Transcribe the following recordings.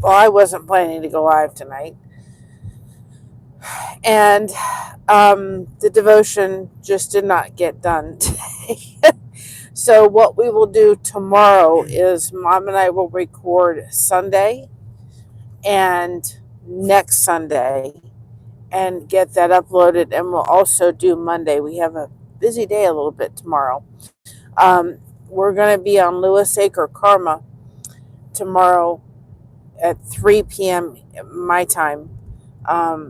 Well, I wasn't planning to go live tonight. And the devotion just did not get done today. So what we will do tomorrow is Mom and I will record Sunday and next Sunday and get that uploaded. And we'll also do Monday. We have a busy day a little bit tomorrow. We're going to be on Lewis Acre Karma tomorrow at 3 p.m. my time.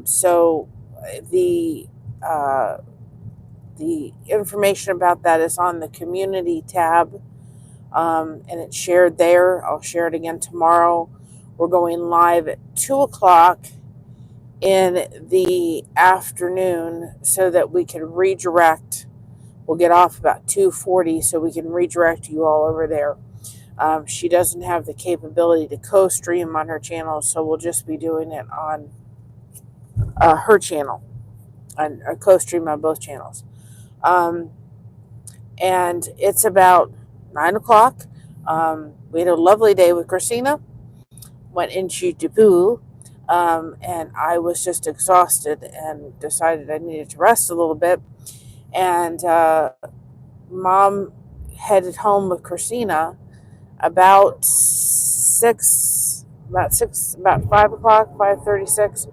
So the the information about that is on the community tab, and it's shared there. I'll share it again tomorrow. We're going live at 2 o'clock in the afternoon so that we can redirect. We'll get off about 2:40 so we can redirect you all over there. She doesn't have the capability to co-stream on her channel, so we'll just be doing it on her channel and co-stream on both channels. And it's about 9 o'clock. We had a lovely day with Christina. Went into the pool, and I was just exhausted and decided I needed to rest a little bit. And Mom headed home with Christina about 5 o'clock, 5:36.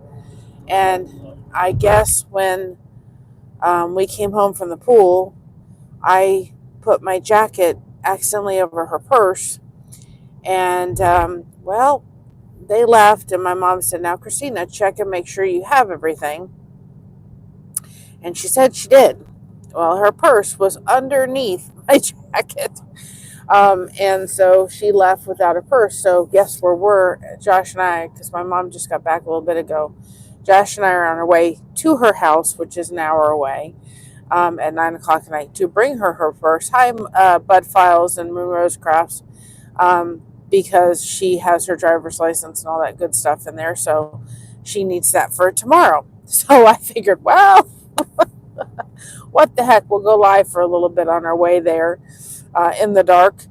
And I guess when we came home from the pool, I put my jacket accidentally over her purse. And, well, they left, and my mom said, "Now, Christina, check and make sure you have everything." And she said she did. Well, her purse was underneath my jacket. And so she left without her purse. So guess where we're, Josh and I, because my mom just got back a little bit ago. Josh and I are on our way to her house, which is an hour away, at 9 o'clock at night to bring her purse. Hi, Bud Files and Moon Rose Crafts, because she has her driver's license and all that good stuff in there. So she needs that for tomorrow. So I figured, well, what the heck, we'll go live for a little bit on our way there in the dark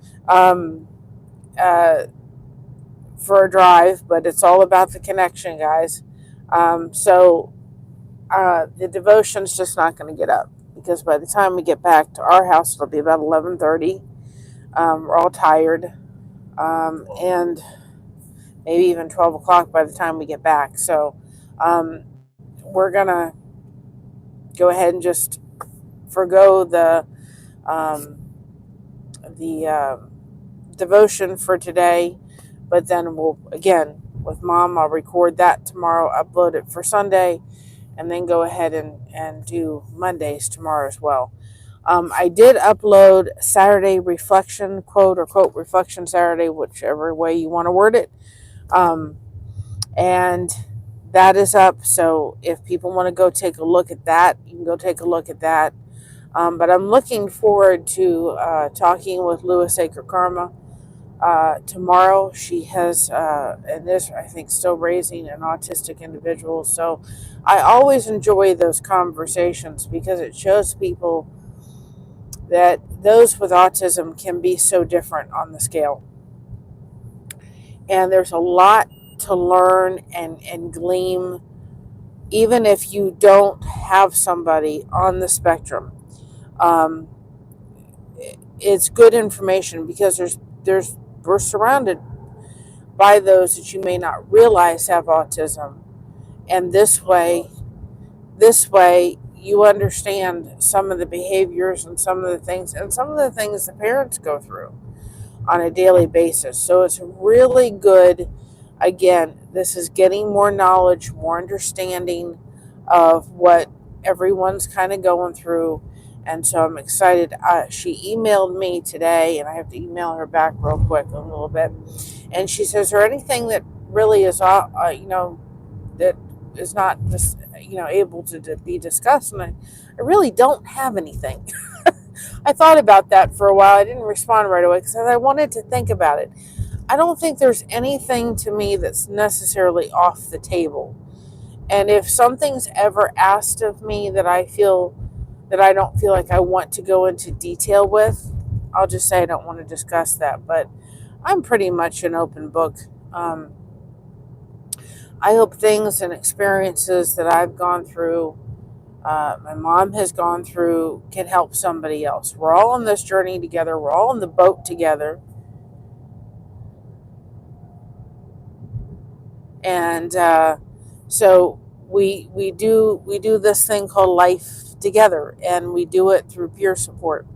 for a drive, but it's all about the connection, guys. So the devotion's just not going to get up because by the time we get back to our house, it'll be about 11:30. We're all tired, and maybe even 12 o'clock by the time we get back. So we're going to go ahead and just forgo the devotion for today, but then we'll, again, with Mom, I'll record that tomorrow, upload it for Sunday, and then go ahead and do Mondays tomorrow as well. I did upload Saturday Reflection, quote or quote Reflection Saturday, whichever way you want to word it. And that is up. So if people want to go take a look at that, you can go take a look at that. But I'm looking forward to talking with Lewis Acre Karma tomorrow. She has, and is, I think, still raising an autistic individual. So I always enjoy those conversations because it shows people that those with autism can be so different on the scale. And there's a lot to learn and glean, even if you don't have somebody on the spectrum. It's good information because we're surrounded by those that you may not realize have autism, and this way you understand some of the behaviors and some of the things the parents go through on a daily basis. So it's really good. Again, this is getting more knowledge, more understanding of what everyone's kind of going through. And so I'm excited. She emailed me today, and I have to email her back real quick in a little bit. And she says, "Is there anything that really is, that is not, able to be discussed?" And I really don't have anything. I thought about that for a while. I didn't respond right away because I wanted to think about it. I don't think there's anything to me that's necessarily off the table. And if something's ever asked of me that I don't feel like I want to go into detail with, I'll just say I don't want to discuss that. But I'm pretty much an open book I hope things and experiences that I've gone through, my mom has gone through, can help somebody else. We're all on this journey together. We're all in the boat together. And so we do this thing called life together, and we do it through peer support.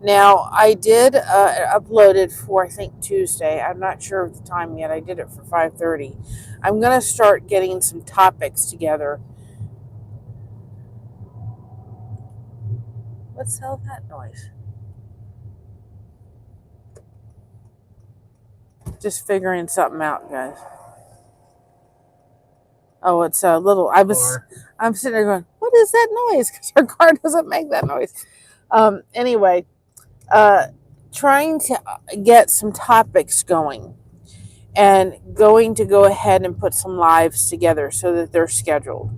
Now, I did upload it for, I think, Tuesday. I'm not sure of the time yet. I did it for 5:30. I'm going to start getting some topics together. What's all that noise? Just figuring something out, guys. Oh, it's a little. I'm sitting there going, "What is that noise?" Because our car doesn't make that noise. Anyway, trying to get some topics going, and going to go ahead and put some lives together so that they're scheduled.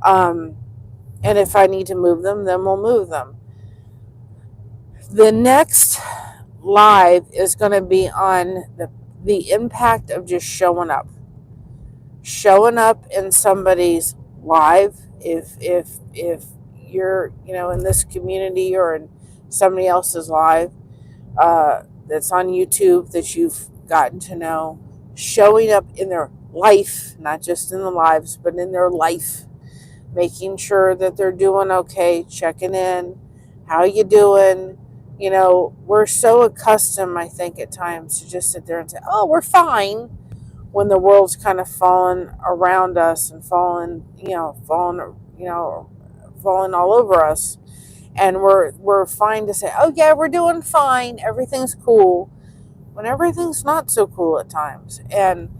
And if I need to move them, then we'll move them. The next live is going to be on the impact of just showing up in somebody's live. If you're in this community or in somebody else's live that's on YouTube that you've gotten to know, showing up in their life, not just in the lives, but in their life, making sure that they're doing okay, checking in, how you doing. We're so accustomed, I think, at times to just sit there and say, "Oh, we're fine," when the world's kind of falling around us and falling all over us, and we're fine to say, "Oh yeah, we're doing fine, everything's cool," when everything's not so cool at times. And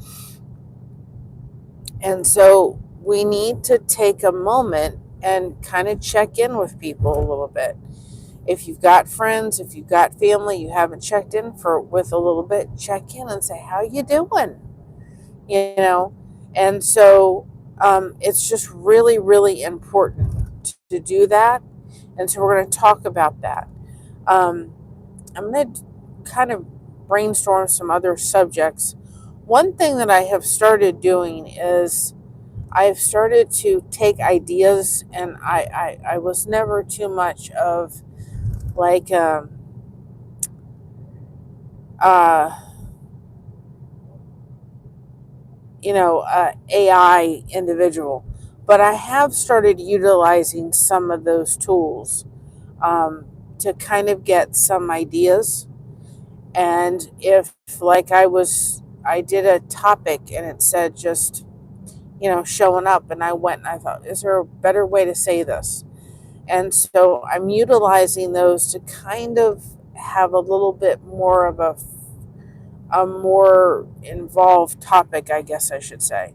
so we need to take a moment and kind of check in with people a little bit. If you've got friends, if you've got family you haven't checked in with a little bit, check in and say, "How you doing?" And so it's just really, really important to do that. And so we're going to talk about that. I'm going to kind of brainstorm some other subjects. One thing that I have started doing is I've started to take ideas, and I was never too much of like AI individual, but I have started utilizing some of those tools to kind of get some ideas. And if, like, I did a topic and it said just, showing up, and I went and I thought, is there a better way to say this? And so I'm utilizing those to kind of have a little bit more of a more involved topic, I guess I should say.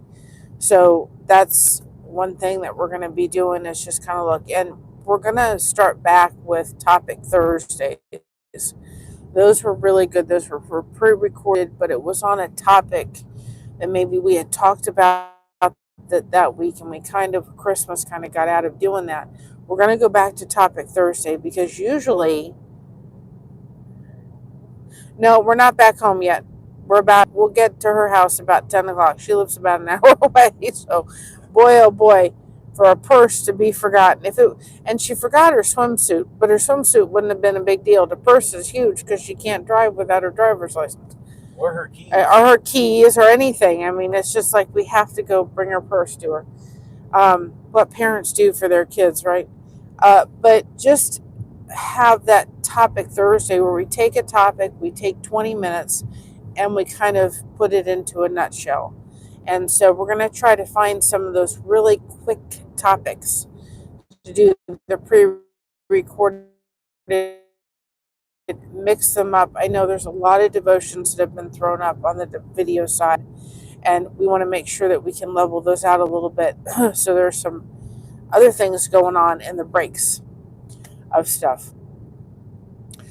So that's one thing that we're going to be doing, is just kind of look. And we're going to start back with Topic Thursdays. Those were really good. Those were pre-recorded, but it was on a topic that maybe we had talked about that week, and we Christmas kind of got out of doing that. We're going to go back to Topic Thursday, because usually, no, we're not back home yet. We'll get to her house about 10 o'clock. She lives about an hour away. So, boy, oh boy, for a purse to be forgotten. And she forgot her swimsuit, but her swimsuit wouldn't have been a big deal. The purse is huge because she can't drive without her driver's license. Or her keys. Or her keys or anything. I mean, it's just like we have to go bring her purse to her. What parents do for their kids, right? But just have that Topic Thursday where we take a topic, we take 20 minutes, and we kind of put it into a nutshell. And so we're going to try to find some of those really quick topics to do the pre-recorded, mix them up. I know there's a lot of devotions that have been thrown up on the video side, and we want to make sure that we can level those out a little bit. So there's some other things going on in the breaks of stuff.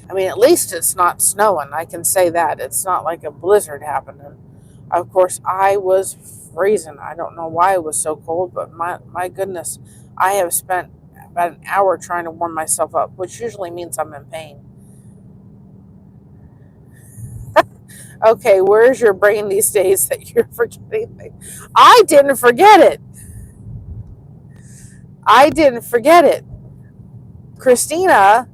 I mean, at least it's not snowing. I can say that. It's not like a blizzard happening. Of course, I was freezing. I don't know why it was so cold, but my goodness, I have spent about an hour trying to warm myself up, which usually means I'm in pain. Okay, where's your brain these days that you're forgetting things? I didn't forget it. I didn't forget it. Christina,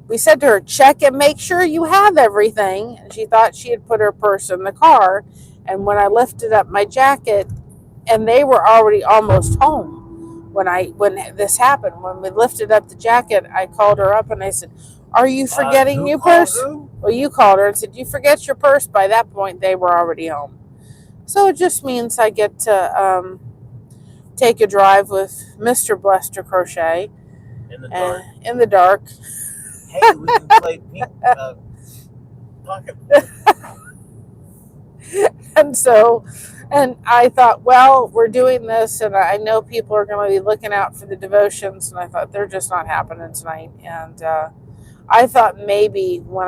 we said to her, check and make sure you have everything. And she thought she had put her purse in the car. And when I lifted up my jacket, and they were already almost home when this happened. When we lifted up the jacket, I called her up and I said, "Are you forgetting your purse?" Well, you called her and said, "You forget your purse." By that point, they were already home. So it just means I get to take a drive with Mr. Blester Crochet in the dark. Hey, we can play pocket. And I thought, well, we're doing this, and I know people are going to be looking out for the devotions, and I thought they're just not happening tonight. And I thought maybe when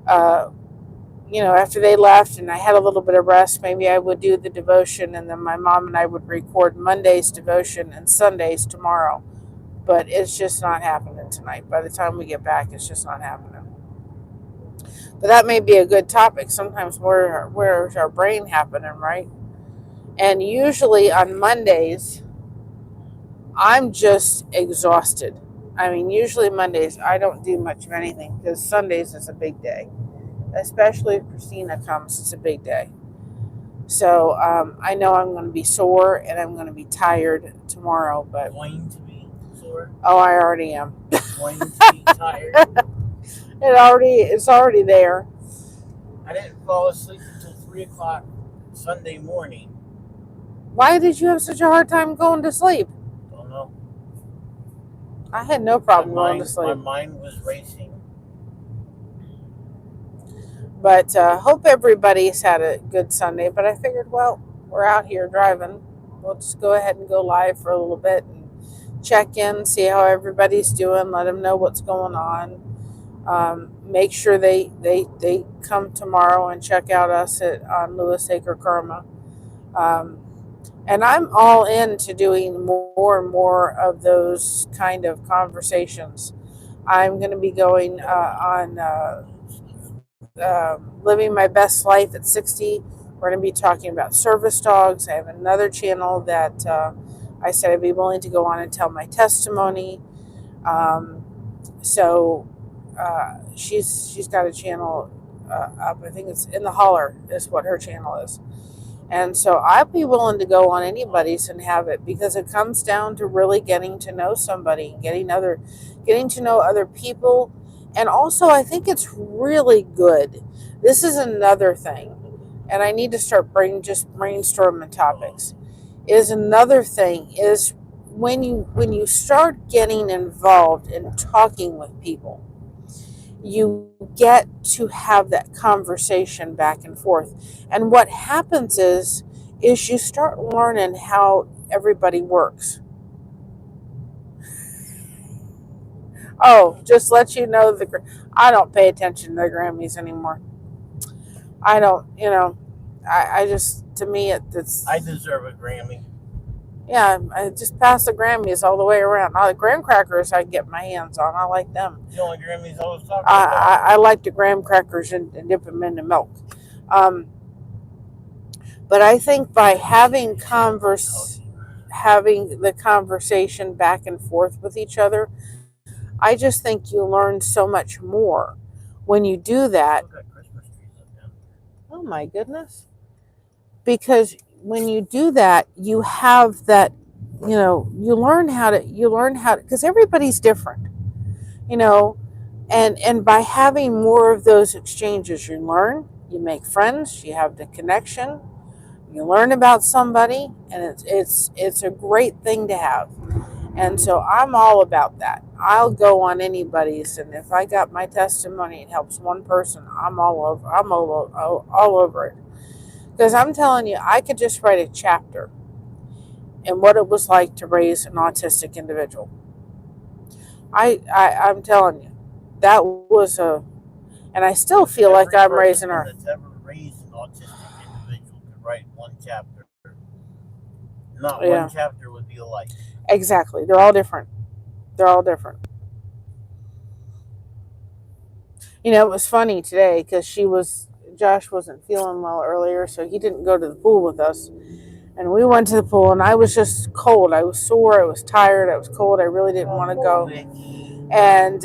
uh, after they left and I had a little bit of rest, maybe I would do the devotion, and then my mom and I would record Monday's devotion and Sunday's tomorrow. But it's just not happening tonight. By the time we get back, it's just not happening. But that may be a good topic. Sometimes where's our brain happening, right? And usually on Mondays, I'm just exhausted. I mean, usually Mondays, I don't do much of anything because Sundays is a big day. Especially if Christina comes, it's a big day. So I know I'm going to be sore and I'm going to be tired tomorrow. But going to be sore? Oh, I already am. Going to be tired? It's already there. I didn't fall asleep until 3 o'clock Sunday morning. Why did you have such a hard time going to sleep? Don't know. I had no problem going to sleep. My mind was racing. But hope everybody's had a good Sunday. But I figured, well, we're out here driving. We'll just go ahead and go live for a little bit and check in, see how everybody's doing, let them know what's going on. Make sure they come tomorrow and check out us on Lewis Acre Karma. And I'm all into doing more and more of those kind of conversations. I'm going to be going on living my best life at 60. We're going to be talking about service dogs. I have another channel that I said I'd be willing to go on and tell my testimony. So she's got a channel up. I think it's In the Holler is what her channel is. And so I'd be willing to go on anybody's and have it, because it comes down to really getting to know somebody, getting to know other people. And also, I think it's really good. This is another thing, and I need to start brainstorming topics. Is another thing is when you start getting involved in talking with people, you get to have that conversation back and forth. And what happens is you start learning how everybody works. Oh, just let you know, I don't pay attention to the Grammys anymore. I don't, I just, to me, it's... I deserve a Grammy. Yeah, I just pass the Grammys all the way around. All the graham crackers I can get my hands on. I like them. The only Grammys I was talking about. I like the graham crackers and dip them into milk. But I think by having the conversation back and forth with each other, I just think you learn so much more when you do that. Oh my goodness. Because when you do that, you have that, you learn how to, because everybody's different, and by having more of those exchanges, you learn, you make friends, you have the connection, you learn about somebody, and it's a great thing to have. And so I'm all about that. I'll go on anybody's, and if I got my testimony, it helps one person, I'm all over it. Because I'm telling you, I could just write a chapter in what it was like to raise an autistic individual. I'm telling you, that was and I still feel like I'm raising her. Every person that's ever raised an autistic individual could write one chapter. Not one chapter would be alike. Exactly. They're all different. It was funny today because Josh wasn't feeling well earlier, so he didn't go to the pool with us. And we went to the pool, and I was just cold. I was sore. I was tired. I was cold. I really didn't want to go. And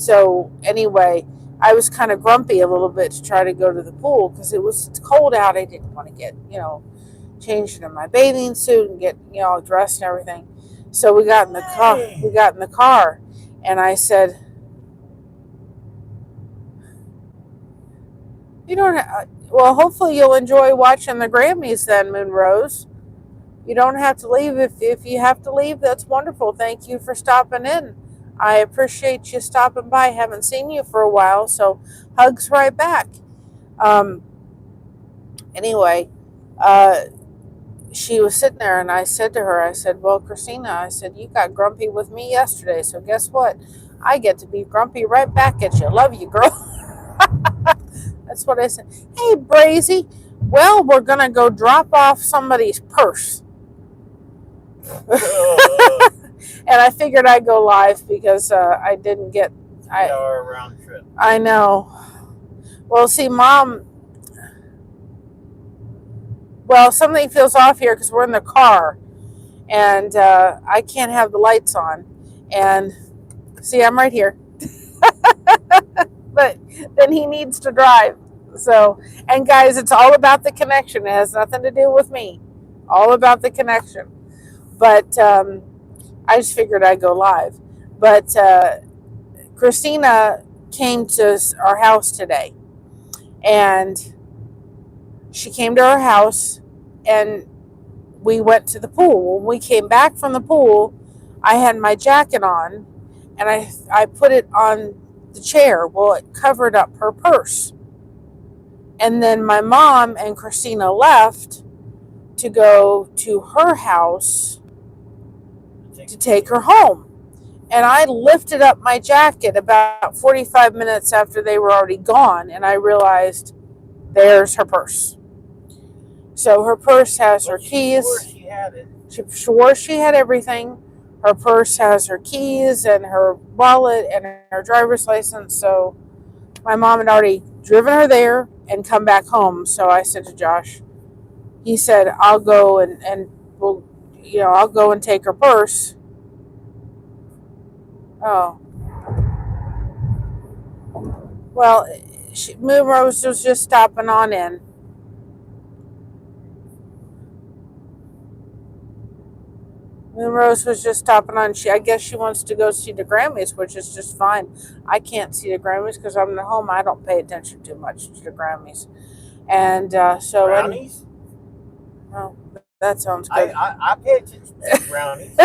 so anyway, I was kind of grumpy a little bit to try to go to the pool because it's cold out. I didn't want to get, changed into my bathing suit and get, dressed and everything. So we got in the car. And I said, "You don't. Well, hopefully you'll enjoy watching the Grammys then, Moonrose. You don't have to leave. If you have to leave, that's wonderful. Thank you for stopping in. I appreciate you stopping by. Haven't seen you for a while, so hugs right back." Anyway, she was sitting there, and I said to her, I said, "Well, Christina," I said, "you got grumpy with me yesterday, so guess what? I get to be grumpy right back at you. Love you, girl." That's what I said. "Hey, Brazy, well, we're going to go drop off somebody's purse." And I figured I'd go live because I didn't get... 3-hour round trip. I know. Well, see, Mom... Well, something feels off here because we're in the car. And I can't have the lights on. And see, I'm right here. But then he needs to drive. So, and guys, it's all about the connection. It has nothing to do with me. All about the connection. But I just figured I'd go live. But Christina came to our house today. And she came to our house and we went to the pool. When we came back from the pool, I had my jacket on and I put it on the chair. Well, it covered up her purse. And then my mom and Christina left to go to her house to take her home. And I lifted up my jacket about 45 minutes after they were already gone, and I realized there's her purse. So her purse has her keys. She had it. She swore she had everything. Her purse has her keys and her wallet and her driver's license. So my mom had already driven her there and come back home. So I said to Josh, he said, "I'll go and we'll, I'll go and take her purse." Oh. Well, Moonrose was just stopping on in. Moonrose was just stopping on. I guess she wants to go see the Grammys, which is just fine. I can't see the Grammys because I'm at home. I don't pay attention too much to the Grammys. And so... Brownies? Oh, that sounds good. I pay attention to brownies.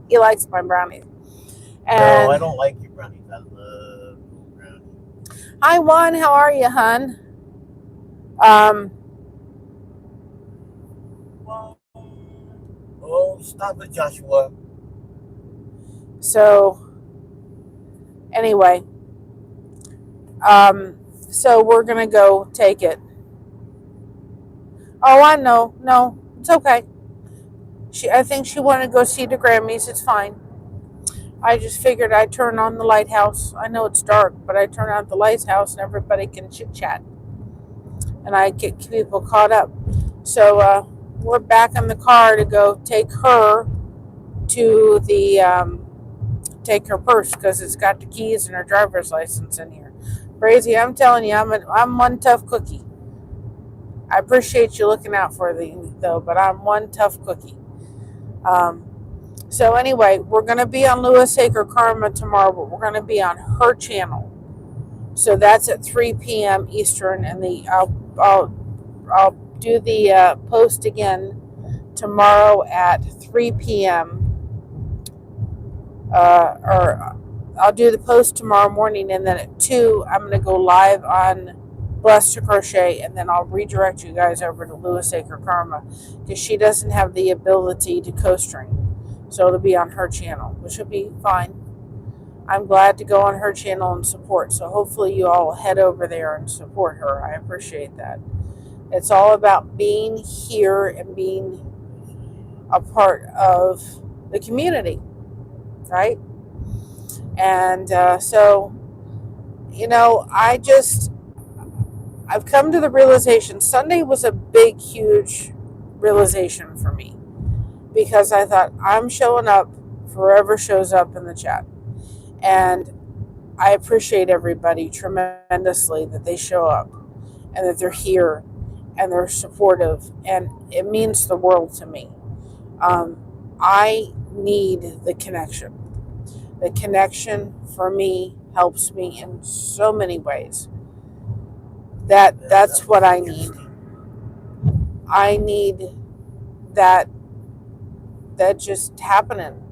He likes my brownies. And no, I don't like your brownies. I love brownies. Hi, Juan. How are you, hun? Oh, stop it, Joshua. So, anyway. So we're going to go take it. Oh, I know. No, it's okay. I think she wanted to go see the Grammys. It's fine. I just figured I'd turn on the lighthouse. I know it's dark, but I turn on the lighthouse and everybody can chit-chat. And I get people caught up. So we're back in the car to go take her to the... take her purse because it's got the keys and her driver's license in here. Crazy, I'm telling you, I'm one tough cookie. I appreciate you looking out for me, though, but I'm one tough cookie. So anyway, we're going to be on Lewis Acre Karma tomorrow, but we're going to be on her channel. So that's at 3 p.m. Eastern, and I'll do the post again tomorrow at 3 p.m. Or I'll do the post tomorrow morning, and then at 2 I'm going to go live on Blessed to Crochet, and then I'll redirect you guys over to Lewis Acre Karma because she doesn't have the ability to co-string. So it'll be on her channel, which will be fine. I'm glad to go on her channel and support. So hopefully you all head over there and support her. I appreciate that. It's all about being here and being a part of the community, right? And so I've come to the realization Sunday was a big, huge realization for me because I thought I'm showing up, forever shows up in the chat. And I appreciate everybody tremendously that they show up and that they're here and they're supportive. And it means the world to me. I need the connection. The connection for me helps me in so many ways. That's what I need. I need that just happening,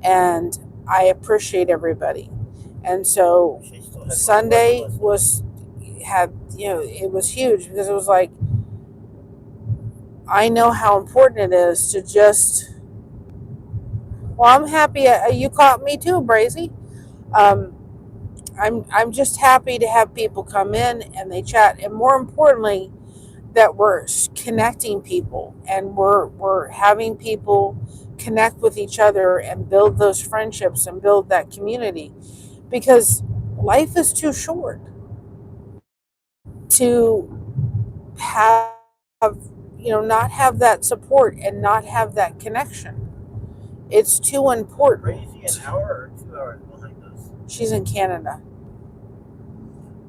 and I appreciate everybody. And so Sunday it was huge because it was like I know how important it is to just. Well, I'm happy you caught me too, Brazy. I'm just happy to have people come in and they chat, and more importantly, that we're connecting people and we're having people connect with each other and build those friendships and build that community, because life is too short to have not have that support and not have that connection. It's too important. Is she an hour or 2 hours behind us? She's in Canada.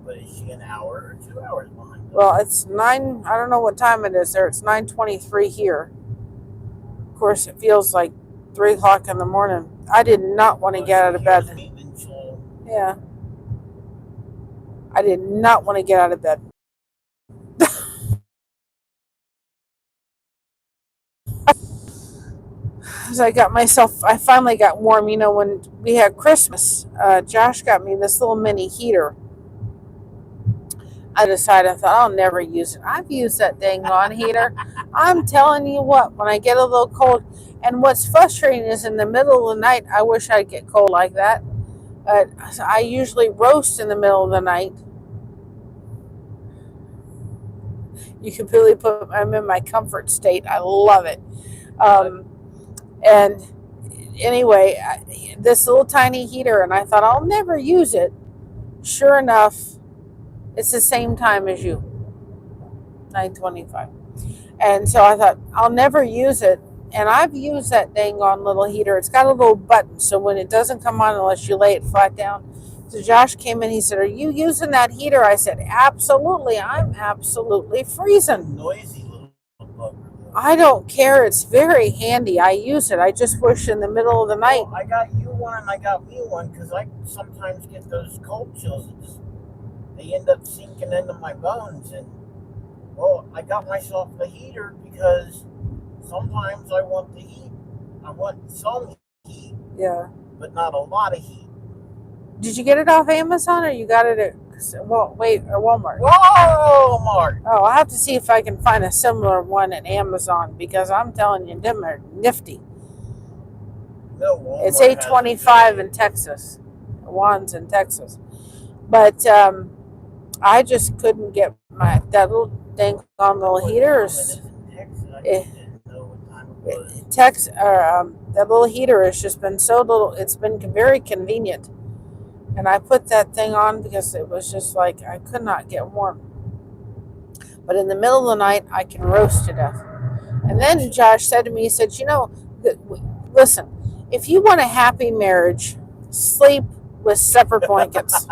But is she an hour or 2 hours behind us? Well, it's 9. I don't know what time it is there. It's 9:23 here. Of course, it feels like 3 o'clock in the morning. I did not want to get out of bed. Yeah. I did not want to get out of bed. As I finally got warm. When we had Christmas, Josh got me this little mini heater. I thought I'll never use it. I've used that dang on heater. I'm telling you what, when I get a little cold, and what's frustrating is in the middle of the night, I wish I'd get cold like that. But I usually roast in the middle of the night. You can really I'm in my comfort state. I love it. And anyway, this little tiny heater, and I thought I'll never use it. Sure enough, it's the same time as you, 9:25. And so I thought I'll never use it. And I've used that dang on little heater. It's got a little button, so when it doesn't come on unless you lay it flat down. So Josh came in, he said, "Are you using that heater?" I said, "Absolutely. I'm absolutely freezing." Noisy little bugger. I don't care. It's very handy. I use it. I just wish in the middle of the night. Well, I got you one and I got me one because I sometimes get those cold chills. They end up sinking into my bones. And, well, I got myself the heater because sometimes I want the heat. I want some heat. Yeah. But not a lot of heat. Did you get it off Amazon or you got it at Walmart? Walmart. Oh, I'll have to see if I can find a similar one at Amazon because I'm telling you, them are nifty. No, Walmart. It's $8.25 in Texas. Juan's in Texas. But I just couldn't get that little dang on little heater. That little heater has just been so little. It's been very convenient. And I put that thing on because it was just like I could not get warm. But in the middle of the night, I can roast to death. And then Josh said to me, he said, listen, if you want a happy marriage, sleep with separate blankets.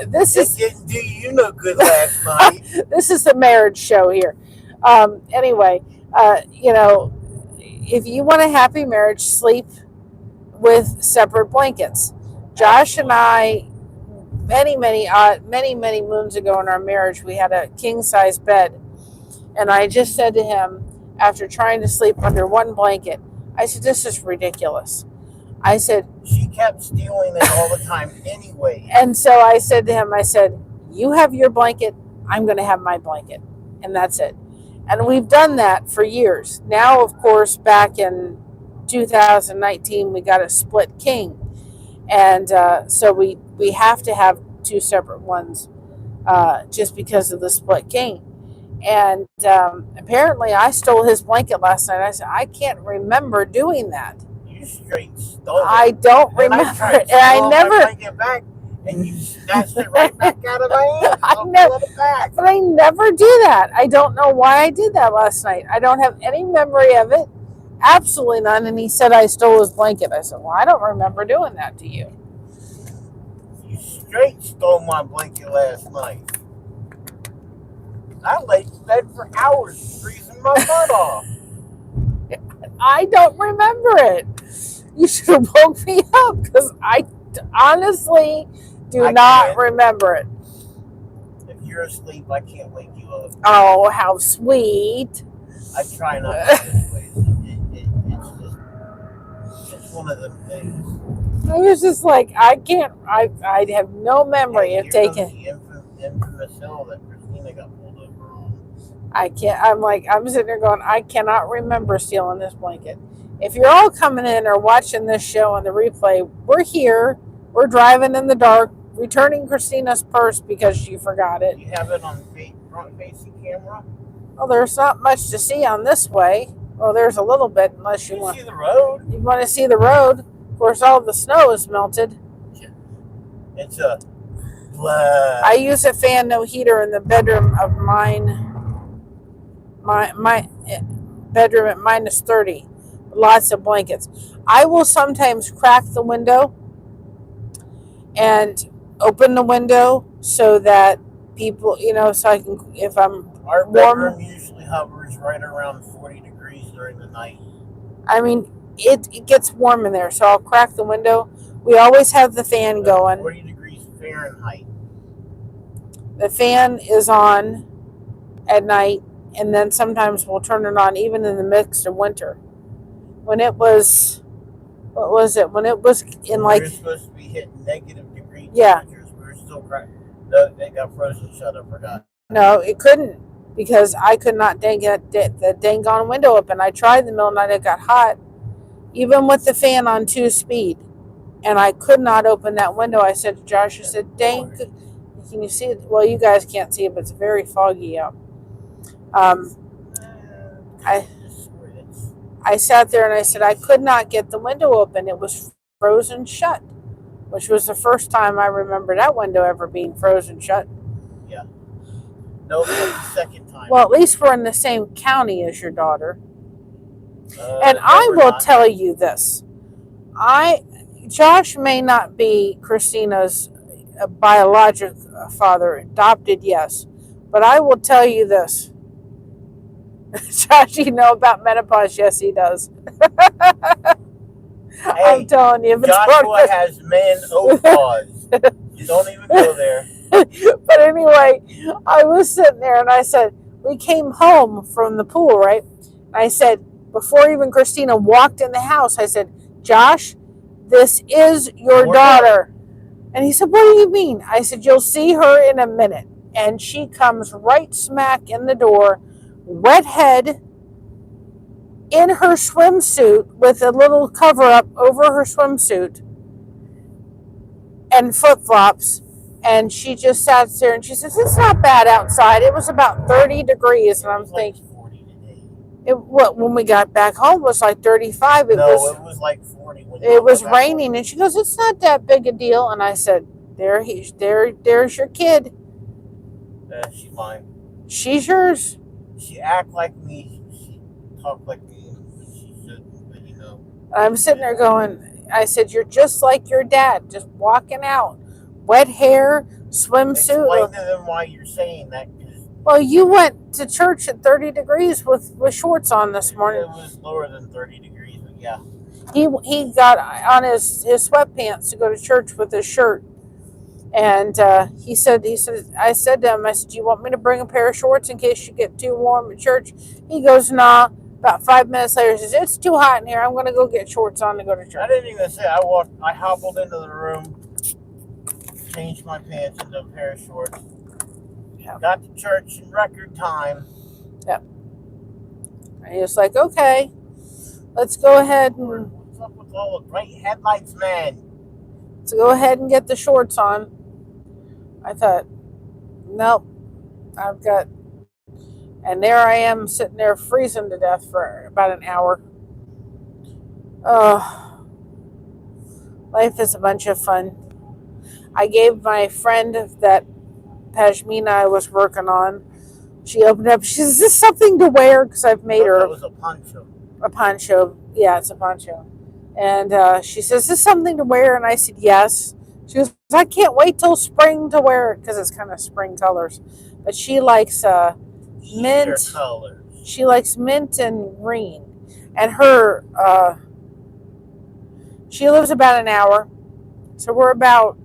This is didn't do you no good last night. This is the marriage show here. Anyway, if you want a happy marriage, sleep with separate blankets. Josh and I, many moons ago in our marriage, we had a king size bed, and I just said to him after trying to sleep under one blanket, I said, "This is ridiculous." I said, she kept stealing it all the time anyway. And so I said to him, I said, "You have your blanket, I'm going to have my blanket." And that's it. And we've done that for years. Now, of course, back in 2019, we got a split king. And so we have to have two separate ones just because of the split king. And apparently I stole his blanket last night. I said, I can't remember doing that. You straight stole it. I don't remember it. And I never. and you snatched it right back out of my hand. I I'll never, let it back. but I never do that. I don't know why I did that last night. I don't have any memory of it. Absolutely none. And he said I stole his blanket. I said, well, I don't remember doing that to you. You straight stole my blanket last night. I laid in bed for hours freezing my butt off. I don't remember it. You should have woke me up because I honestly do not remember it. If you're asleep, I can't wake you up. Oh, how sweet. I try not to anyways. It's one of them things. I was just like, I can't, I have no memory of taking. The infamous hill that Christina got pulled over on. I can't, I'm sitting there going, I cannot remember stealing this blanket. If you're all coming in or watching this show on the replay, we're here, we're driving in the dark, returning Christina's purse because she forgot it. You have it on front-facing camera? Well, there's not much to see on this way. Well, there's a little bit, unless you want to see the road. You want to see the road. Of course, all the snow is melted. It's a blood. I use a fan, no heater, in the bedroom of mine. My bedroom at minus 30. Lots of blankets. I will sometimes crack the window and open the window so that people, so I can, if I'm Our warm. bedroom usually hovers right around 40 degrees during the night. I mean, it gets warm in there, so I'll crack the window. We always have the fan going. 40 degrees Fahrenheit. The fan is on at night, and then sometimes we'll turn it on even in the midst of winter. When it was, what was it? When it was in we were supposed to be hitting negative degree temperatures. We were still cracking. No, they got frozen shut, I forgot. No, it couldn't, because I could not get the dang on window open. I tried in the middle of the night, it got hot, even with the fan on 2-speed, and I could not open that window. I said to Josh, I said, dang, can you see it? Well, you guys can't see it, but it's very foggy out. I sat there and I said, I could not get the window open. It was frozen shut, which was the first time I remember that window ever being frozen shut. Yeah. No, it was the second time. Well, at least we're in the same county as your daughter. And I will tell you this. Josh may not be Christina's biologic father, adopted, yes. But I will tell you this. Josh, you know about menopause? Yes, he does. Hey, I'm telling you. Joshua has menopause. You don't even go there. But anyway, I was sitting there and I said, we came home from the pool, right? I said, before even Christina walked in the house, I said, Josh, this is your daughter. And he said, what do you mean? I said, you'll see her in a minute. And she comes right smack in the door, wet head, in her swimsuit with a little cover up over her swimsuit and flip-flops. And she just sat there and she says, it's not bad outside. It was about 30 degrees. And I'm thinking, when we got back home, it was like 35. It was like 40. It was raining. And she goes, it's not that big a deal. And I said, there's your kid. She's mine. She's yours. She act like me. She talk like me. She shouldn't, but I'm sitting there going, I said, you're just like your dad, just walking out. Wet hair, swimsuit. Explain to them why you're saying that. Well, you went to church at 30 degrees with shorts on this morning. It was lower than 30 degrees, but yeah. He got on his sweatpants to go to church with his shirt. And I said to him, I said, do you want me to bring a pair of shorts in case you get too warm at church? He goes, nah. About 5 minutes later, he says, it's too hot in here. I'm going to go get shorts on to go to church. I didn't even say. I hobbled into the room, changed my pants into a pair of shorts. Yeah. Got to church in record time. Yep. And he was like, okay, let's go ahead and... What's up with all the bright headlights, man? Let's go ahead and get the shorts on. I thought, nope, I've got... And there I am sitting there freezing to death for about an hour. Oh, life is a bunch of fun. I gave my friend that pashmina I was working on. She opened up. She says, "Is this something to wear?" Because I've made her It was a poncho. a poncho. Yeah, it's a poncho. And she says, "Is this something to wear?" And I said, "Yes." She goes, "I can't wait till spring to wear it," because it's kind of spring colors. But she likes mint colors. She likes mint and green. And her she lives about an hour, so we're about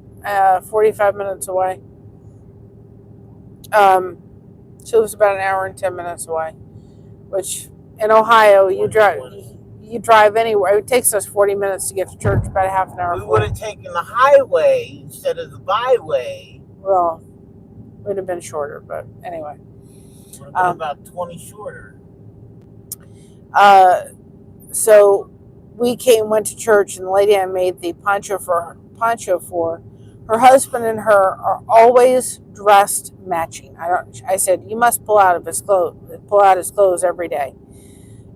45 minutes away. She lives about an hour and 10 minutes away, which in Ohio you drive anywhere. It takes us 40 minutes to get to church, about a half an hour. We would have taken the highway instead of the byway. Well, it would have been shorter, but anyway. Would have been about 20 shorter. So we went to church, and the lady I made the poncho for, her husband and her are always dressed matching. I said, "You must pull out his clothes every day,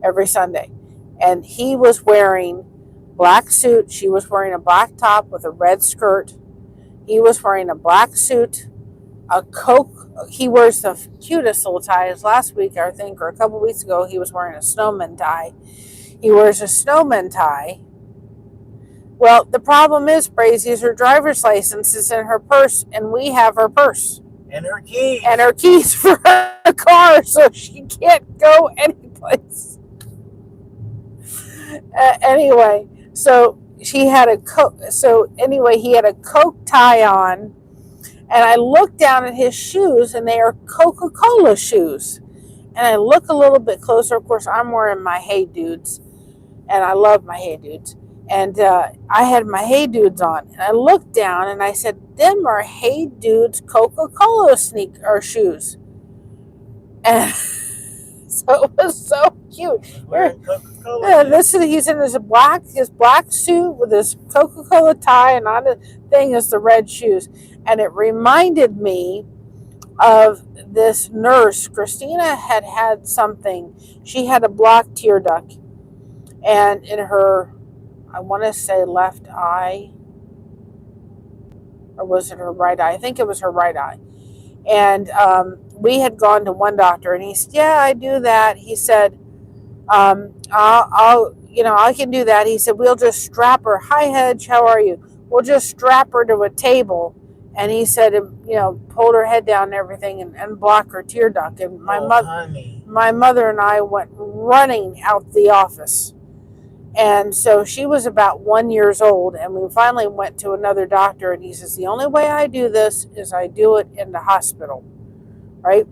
every Sunday." And he was wearing black suit. She was wearing a black top with a red skirt. He was wearing a black suit, he wears the cutest little ties. Last week, I think, or a couple weeks ago, he was wearing a snowman tie. He wears a snowman tie. Well, the problem is, Brazy, her driver's license is in her purse, and we have her purse. And her keys. And her keys for her car, so she can't go anyplace. Anyway, so he had a Coke tie on, and I looked down at his shoes, and they are Coca-Cola shoes. And I look a little bit closer. Of course, I'm wearing my Hey Dudes, and I love my Hey Dudes. And I had my Hey Dudes on, and I looked down, and I said, "Them are Hey Dudes Coca-Cola shoes." And so it was so cute. He's in his black suit with his Coca-Cola tie, and on the thing is the red shoes. And it reminded me of this nurse. Christina had something. She had a blocked tear duct, and in her, I want to say, left eye, or was it her right eye? I think it was her right eye. And we had gone to one doctor, and he said, "Yeah, I do that." He said, I can do that." He said, "We'll just strap her." "Hi, Hedge, how are you?" "We'll just strap her to a table." And he said, hold her head down and everything, and block her tear duct. And my mother and I went running out the office. And so she was about 1 year old, and we finally went to another doctor, and he says, "The only way I do this is I do it in the hospital." Right?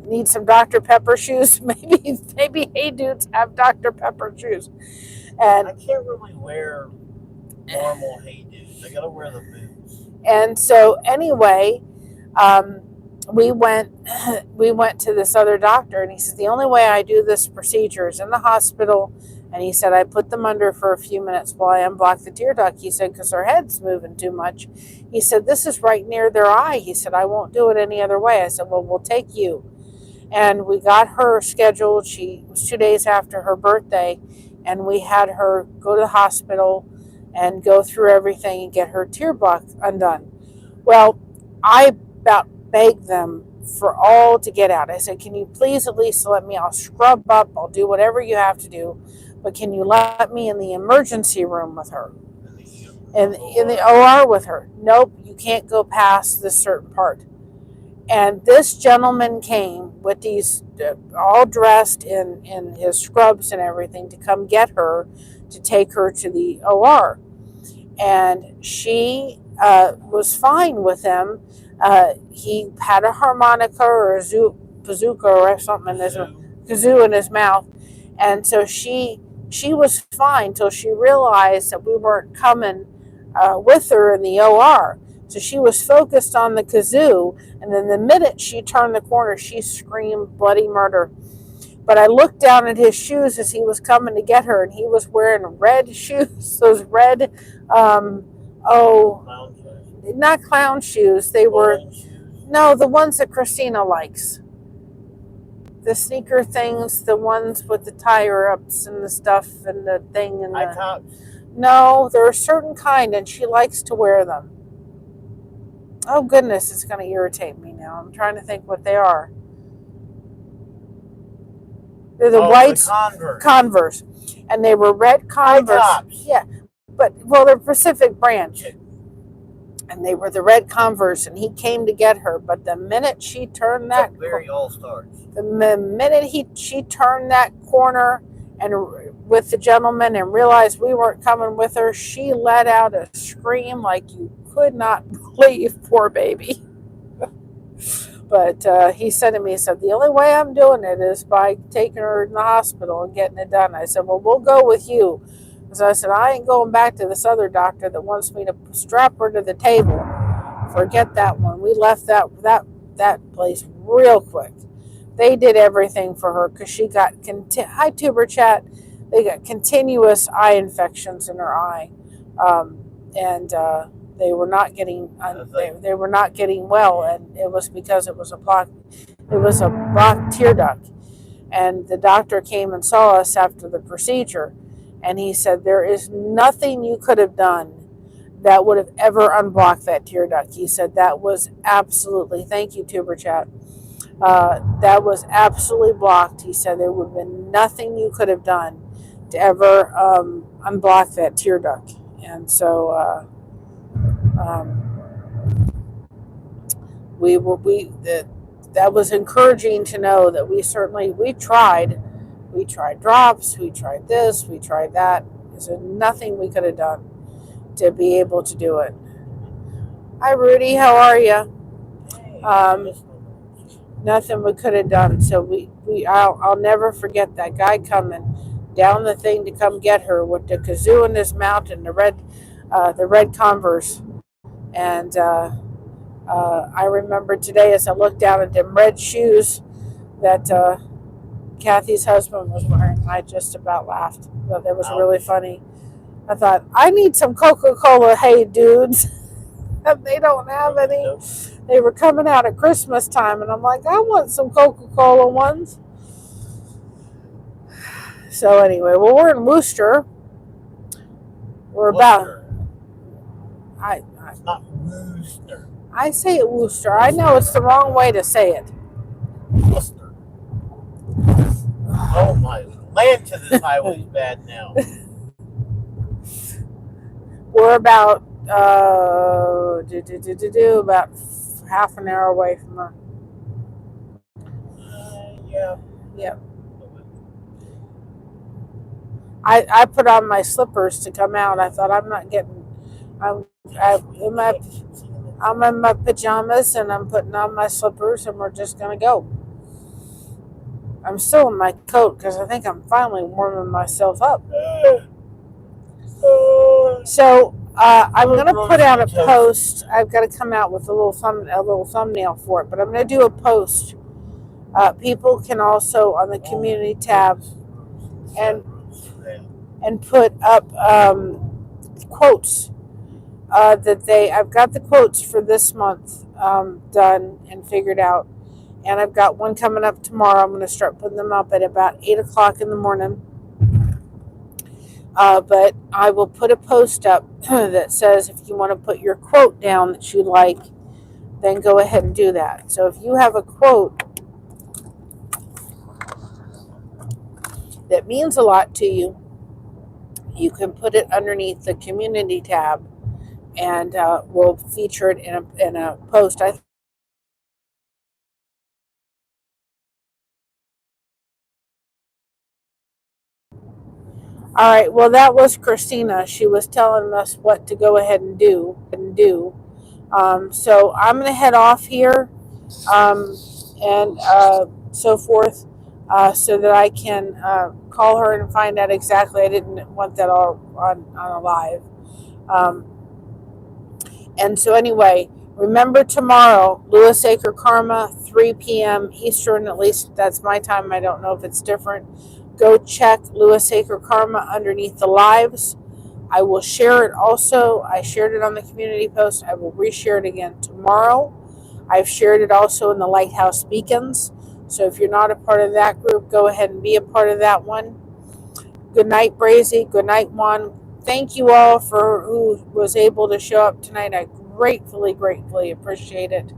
Need some Dr. Pepper shoes? Maybe Hey Dudes have Dr. Pepper shoes. And I can't really wear normal Hey Dudes. I gotta wear the boots. And so anyway, we went to this other doctor, and he said, "The only way I do this procedure is in the hospital." And he said, "I put them under for a few minutes while I unblock the tear duct." He said, "Because their head's moving too much." He said, "This is right near their eye." He said, "I won't do it any other way." I said, "Well, we'll take you." And we got her scheduled. It was 2 days after her birthday, and we had her go to the hospital and go through everything and get her tear block undone. Well, I about begged them for all to get out. I said, "Can you please at least let me? I'll scrub up. I'll do whatever you have to do. But can you let me in the emergency room with her? In the OR with her?" "Nope, you can't go past this certain part." And this gentleman came with these, all dressed in his scrubs and everything, to come get her, to take her to the OR. And she was fine with him. He had a harmonica or a bazooka or something, kazoo in his mouth. And so she was fine till she realized that we weren't coming with her in the OR. So she was focused on the kazoo, and then the minute she turned the corner, she screamed bloody murder. But I looked down at his shoes as he was coming to get her, and he was wearing red shoes, those red, not clown shoes. They were, no, the ones that Christina likes. The sneaker things, the ones with the tire ups and the stuff and the thing. And high tops? No, they're a certain kind, and she likes to wear them. Oh goodness, it's going to irritate me now. I'm trying to think what they are. They're the white Converse, and they were red Converse. High tops. Yeah, but well, they're Pacific brand, and they were the red Converse. And he came to get her, but the minute she turned that, very all stars. The minute she turned that corner and with the gentleman and realized we weren't coming with her, she let out a scream like you could not believe, poor baby. But he said to me, he said, the only way I'm doing it is by taking her in the hospital and getting it done. I said, well, we'll go with you. Because I said, I ain't going back to this other doctor that wants me to strap her to the table. Forget that one. We left that place real quick. They did everything for her because she got, hi Tuber Chat, they got continuous eye infections in her eye. And they were not getting they were not getting well, and it was because it was a blocked tear duct. And the doctor came and saw us after the procedure, and he said there is nothing you could have done that would have ever unblocked that tear duct. He said that was absolutely, thank you Tuber Chat, that was absolutely blocked. He said there would have been nothing you could have done to ever unblock that tear duct. And so that was encouraging to know that we tried drops, we tried this, we tried that. There's nothing we could have done to be able to do it. Hi Rudy, how are you? Nothing we could have done. So I'll never forget that guy coming down the thing to come get her with the kazoo in his mouth and the red Converse. And I remember today as I looked down at them red shoes that Kathy's husband was wearing, I just about laughed. But it was really funny. I thought, I need some Coca-Cola, hey dudes. They don't have any. They were coming out at Christmas time, and I'm like, I want some Coca-Cola ones. So anyway, well, we're in Worcester. We're about. It's not Worcester. I say it Worcester. I know it's the wrong way to say it. Worcester. Oh my! Land to this highway is bad now. We're about about half an hour away from her. Yeah. Yep. I put on my slippers to come out. I thought I'm in my pajamas and I'm putting on my slippers and we're just gonna go. I'm still in my coat because I think I'm finally warming myself up. So I'm going to put out a post. I've got to come out with a little thumbnail for it, but I'm going to do a post. People can also on the community tab and put up quotes that I've got the quotes for this month done and figured out, and I've got one coming up tomorrow. I'm going to start putting them up at about 8 o'clock in the morning. But I will put a post up that says if you want to put your quote down that you like, then go ahead and do that. So if you have a quote that means a lot to you, you can put it underneath the community tab and we'll feature it in a post. All right, well, that was Christina. She was telling us what to go ahead and do. So I'm going to head off here and so forth so that I can call her and find out exactly. I didn't want that all on a live. And so anyway, remember tomorrow, Lewis Acre Karma, 3 p.m. Eastern, at least that's my time. I don't know if it's different. Go check Lewis Acre Karma underneath the lives. I will share it also. I shared it on the community post. I will reshare it again tomorrow. I've shared it also in the Lighthouse Beacons. So if you're not a part of that group, go ahead and be a part of that one. Good night, Brazy. Good night, Juan. Thank you all for who was able to show up tonight. I gratefully, gratefully appreciate it.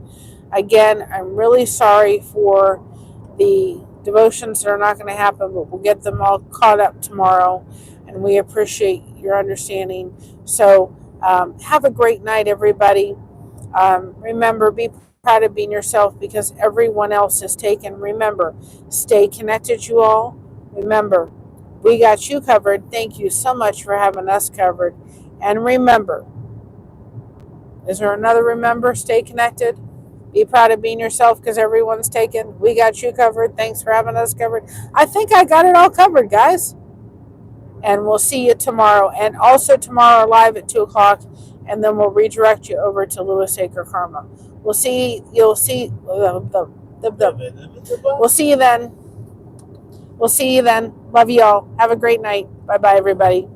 Again, I'm really sorry for the devotions that are not going to happen, but we'll get them all caught up tomorrow, and we appreciate your understanding. So have a great night, everybody. Remember, be proud of being yourself because everyone else is taken. Remember, stay connected, you all. Remember, we got you covered. Thank you so much for having us covered. And remember, is there another remember? Stay connected. Be proud of being yourself because everyone's taken. We got you covered. Thanks for having us covered. I think I got it all covered, guys. And we'll see you tomorrow. And also tomorrow live at 2 o'clock. And then we'll redirect you over to Lewis Acre Karma. We'll see. You'll see. We'll see you then. We'll see you then. Love you all. Have a great night. Bye bye, everybody.